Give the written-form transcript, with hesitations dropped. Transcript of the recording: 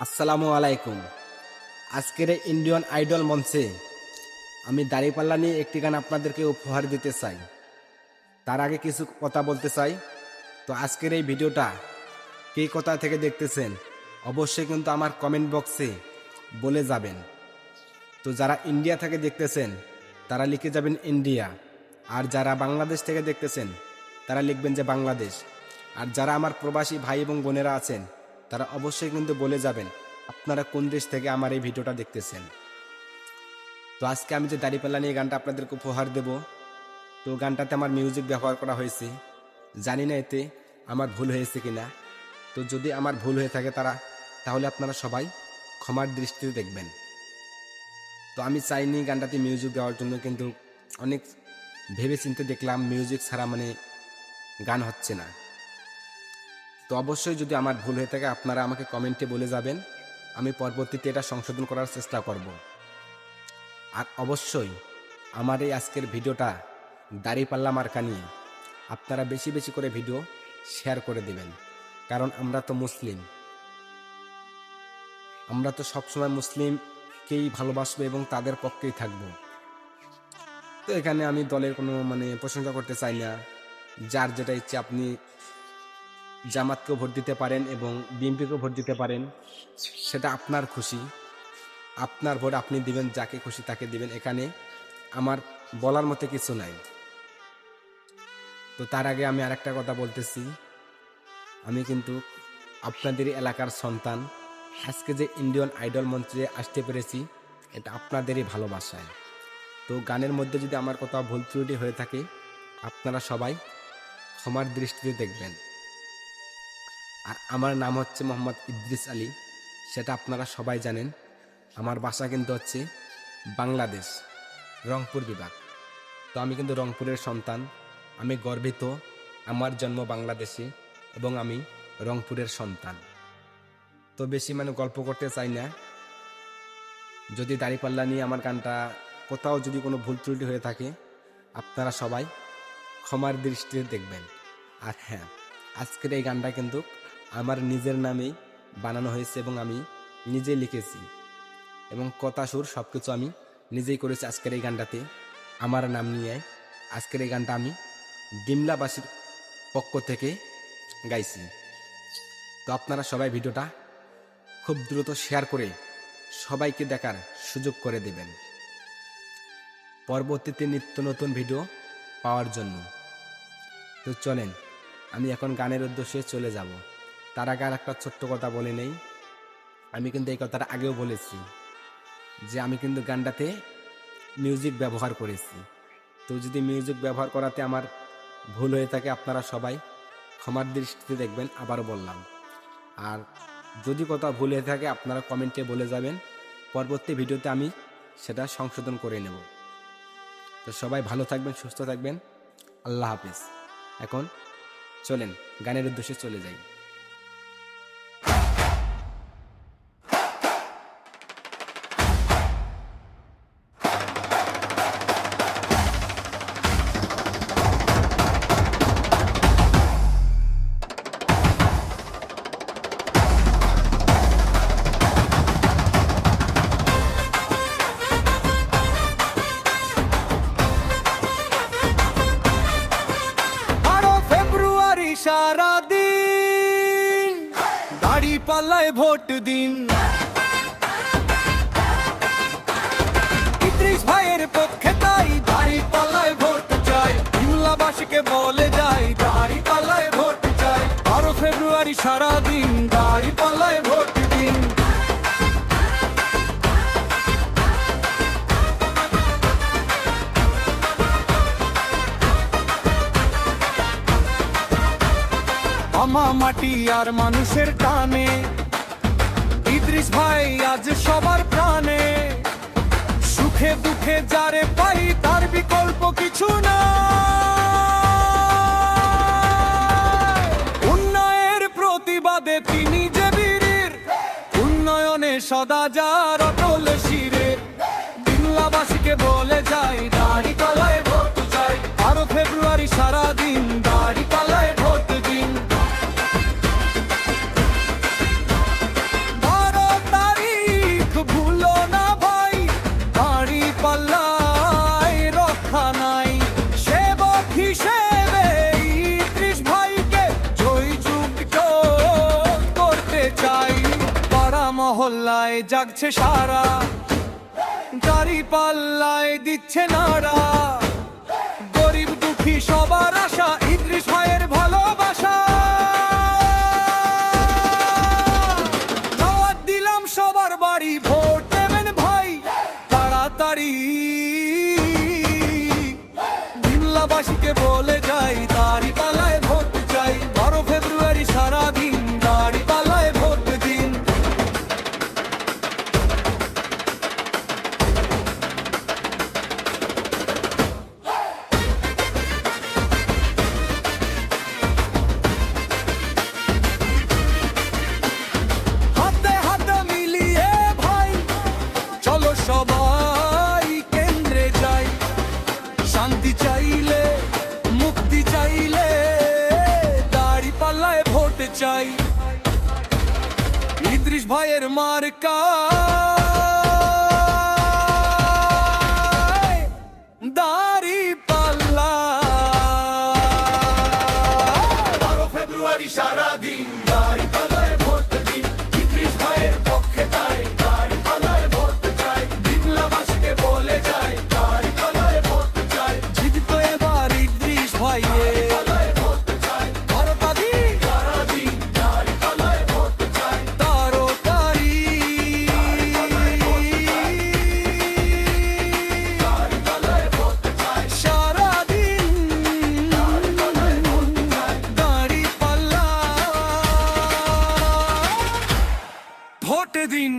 আসসালামু আলাইকুম। আজকের এই ইন্ডিয়ান আইডল মঞ্চে আমি দাঁড়িপাল্লা নিয়ে একটি গান আপনাদেরকে উপহার দিতে চাই। তার আগে কিছু কথা বলতে চাই। তো আজকের এই ভিডিওটা কে কোথা থেকে দেখতেছেন অবশ্যই কিন্তু আমার কমেন্ট বক্সে বলে যাবেন। তো যারা ইন্ডিয়া থেকে দেখতেছেন তারা লিখে যাবেন ইন্ডিয়া, আর যারা বাংলাদেশ থেকে দেখতেছেন তারা লিখবেন যে বাংলাদেশ, আর যারা আমার প্রবাসী ভাই এবং বোনেরা আছেন তারা অবশ্যই কিন্তু বলে যাবেন আপনারা কোন দেশ থেকে আমার এই ভিডিওটা দেখতেছেন। তো আজকে আমি যে দাঁড়িপাল্লা নিয়ে গানটা আপনাদেরকে উপহার দেব, তো গানটাতে আমার মিউজিক ব্যবহার করা হয়েছে। জানি না এতে আমার ভুল হয়েছে কিনা। তো যদি আমার ভুল হয়ে থাকে তাহলে আপনারা সবাই ক্ষমার দৃষ্টিতে দেখবেন। তো আমি চাইনি গানটাতে মিউজিক দেওয়ার জন্য, কিন্তু অনেক ভেবে চিন্তে দেখলাম মিউজিক ছাড়া গান হচ্ছে না। তো অবশ্যই যদি আমার ভুল হয়ে থাকে আপনারা আমাকে কমেন্টে বলে যাবেন, আমি পরবর্তীতে এটা সংশোধন করার চেষ্টা করব। আর অবশ্যই আমার এই আজকের ভিডিওটা দাঁড়িপাল্লা মার্কা নিয়ে আপনারা বেশি বেশি করে ভিডিও শেয়ার করে দেবেন, কারণ আমরা তো মুসলিম, আমরা তো সবসময় মুসলিমকেই ভালোবাসবো এবং তাদের পক্ষেই থাকব। তো এখানে আমি দলের কোনো প্রশংসা করতে চাই না। যার যেটা ইচ্ছে, আপনি জামাতকেও ভোট দিতে পারেন এবং বিএনপিকেও ভোট দিতে পারেন, সেটা আপনার খুশি, আপনার ভোট আপনি দিবেন, যাকে খুশি তাকে দিবেন। এখানে আমার বলার মতো কিছু নাই। তো তার আগে আমি আরেকটা কথা বলতেছি, আমি কিন্তু আপনাদের এলাকার সন্তান। আজকে যে ইন্ডিয়ান আইডল মঞ্চে আসতে পেরেছি এটা আপনাদেরই ভালোবাসায়। তো গানের মধ্যে যদি আমার কোথাও ভুল ত্রুটি হয়ে থাকে আপনারা সবাই ক্ষমার দৃষ্টিতে দেখবেন। আর আমার নাম হচ্ছে মোহাম্মদ ইদ্রিস আলী, সেটা আপনারা সবাই জানেন। আমার বাসা কিন্তু হচ্ছে বাংলাদেশ, রংপুর বিভাগ। তো আমি কিন্তু রংপুরের সন্তান, আমি গর্বিত আমার জন্ম বাংলাদেশে এবং আমি রংপুরের সন্তান। তো বেশি গল্প করতে চাই না। যদি দাঁড়িপাল্লা নিয়ে আমার গানটা কোথাও যদি কোনো ভুল ত্রুটি হয়ে থাকে আপনারা সবাই ক্ষমার দৃষ্টিতে দেখবেন। আর হ্যাঁ, আজকের এই গানটা কিন্তু আমার নিজের নামেই বানানো হয়েছে এবং আমি নিজেই লিখেছি এবং কথা সুর সব কিছু আমি নিজেই করেছি। আজকের এই গানটাতে আমার নাম নিয়ে আজকের এই গানটা আমি ডিমলাবাসীর পক্ষ থেকে গাইছি। তো আপনারা সবাই ভিডিওটা খুব দ্রুত শেয়ার করে সবাইকে দেখার সুযোগ করে দেবেন পরবর্তীতে নিত্য নতুন ভিডিও পাওয়ার জন্য। তো চলেন আমি এখন গানের উদ্দেশ্যে চলে যাব। তার আগে আর একটা ছোট্ট কথা বলে নেই। আমি কিন্তু এই কথাটা আগেও বলেছি যে আমি কিন্তু গানটাতে মিউজিক ব্যবহার করেছি। তো যদি মিউজিক ব্যবহার করাতে আমার ভুল হয়ে থাকে আপনারা সবাই ক্ষমার দৃষ্টিতে দেখবেন, আবারও বললাম। আর যদি কোথাও ভুল হয়ে থাকে আপনারা কমেন্টে বলে যাবেন, পরবর্তী ভিডিওতে আমি সেটা সংশোধন করে নেব। তো সবাই ভালো থাকবেন, সুস্থ থাকবেন, আল্লাহ হাফিজ। এখন চলেন গানের উদ্দেশ্যে চলে যাই। সারা দিন দাঁড়িপাল্লায় ভোট দিন, ইদ্রিস ভাইয়ের পক্ষে তাই দাঁড়িপাল্লায় ভোট চাই। ডিমলাবাসীকে বলে যাই দাঁড়িপাল্লায় ভোট চাই। 12 ফেব্রুয়ারি সারা দিন দাঁড়িপাল্লায় ভোট দিন। আমা মাটি আর মানুষের টানে ইদ্রিস ভাই আজ সবার প্রাণে। সুখে দুঃখে যারে পাই তার বিকল্প কিছু না। উন্নয়নের প্রতিবাদে তিনি যে বীরের, উন্নয়নে সদা যার অটল শিরের। ডিমলাবাসীকে বলে যাই দাঁড়িপাল্লায় ভোট চাই। 12 ফেব্রুয়ারি সারা দিন দাঁড়িপাল্লায় ভোট দিন। মহল্লায় জাগছে সারা, দাড়ি পাল্লায় দিচ্ছে নাড়া, গরিব দুঃখী সবার আশা ইদ্রিস ভাইয়ের ভালোবাসা। দাওয়াত দিলাম সবার বাড়ি, ভোট দেবেন ভাই তাড়াতাড়ি। বিমলাবাসীকে বলে যাই, দাড়ি পাল্লায় ভোট চাই। 12 ফেব্রুয়ারি সারাদিন দাড়ি পাল্লায় ভোট দিন। হাতে হাতে মিলিয়ে ভাই চলো সবাই কেন্দ্রে যাই। শান্তি চাইলে, মুক্তি চাইলে দাড়ি পাল্লায় ভোট চাই। ইদ্রিস ভাইয়ের মার্কা দাড়ি পাল্লা। 12 ফেব্রুয়ারি সারাদিন দাড়ি পাল্লায় ভোট দিন। ইদ্রিস ভাইয়ের পক্ষে তাই দাড়ি পাল্লায় ভোট চাই। বিমলাবাসীকে বলে যাই, দাড়ি পাল্লায় ভোট চাই। জিততো এবার ইদ্রিস ভাইয়ের তারকারি। সারাদিন দাড়ি পাল্লা ভোট দিন।